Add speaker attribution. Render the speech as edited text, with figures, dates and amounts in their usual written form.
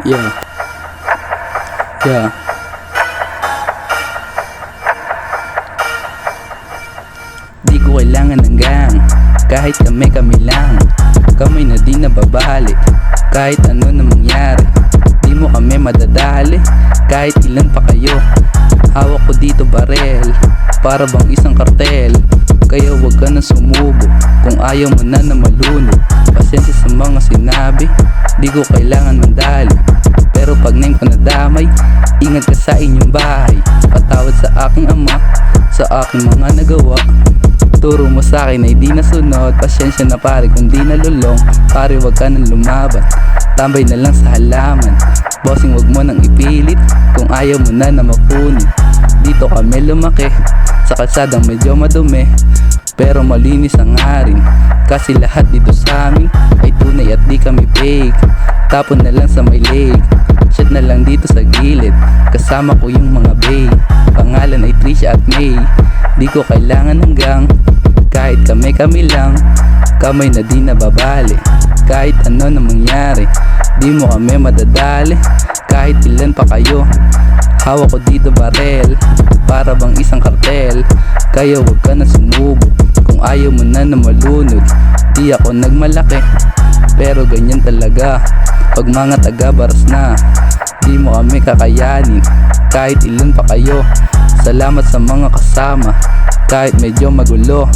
Speaker 1: Yeah. Yeah. Di ko kailangan ng gang, kahit kami lang. Kamay na di nababali, kahit ano na mangyari. Di mo kami madadali, kahit ilan pa kayo. Hawak ko dito barel, para bang isang kartel. Kaya wag ka na sumubo, kung ayaw mo na malunod. Pasensya sa mga sinabi, di ko kailangan mandali. Pero pag name ko nadamay, ingat ka sa inyong bahay. Patawad sa aking ama, sa aking mga nagawa. Turo mo sa akin ay di nasunod. Pasensya na pare kung di nalulong. Pare wag ka nang lumaban, tambay na lang sa halaman. Bossing wag mo nang ipilit, kung ayaw mo na mapunit. Dito kami lumaki, sa kalsadang medyo madumi, pero malinis ang harin. Kasi lahat dito sa amin ay tunay at di kami fake. Tapon na lang sa may lake, shot na lang dito sa gilid. Kasama ko yung mga bae, pangalan ay Trisha at May. Di ko kailangan ng gang, kahit kami lang. Kamay na di nababali, kahit ano na mangyari. Di mo kami madadali, kahit ilan pa kayo. Hawak ko dito barel, para bang isang kartel. Kaya wag ka na sumubo, kung ayaw mo na malunod. Di ako nagmalaki, pero ganyan talaga pag mga taga-baras na. Di mo kami kakayanin, kahit ilan pa kayo. Salamat sa mga kasama, kahit medyo magulo.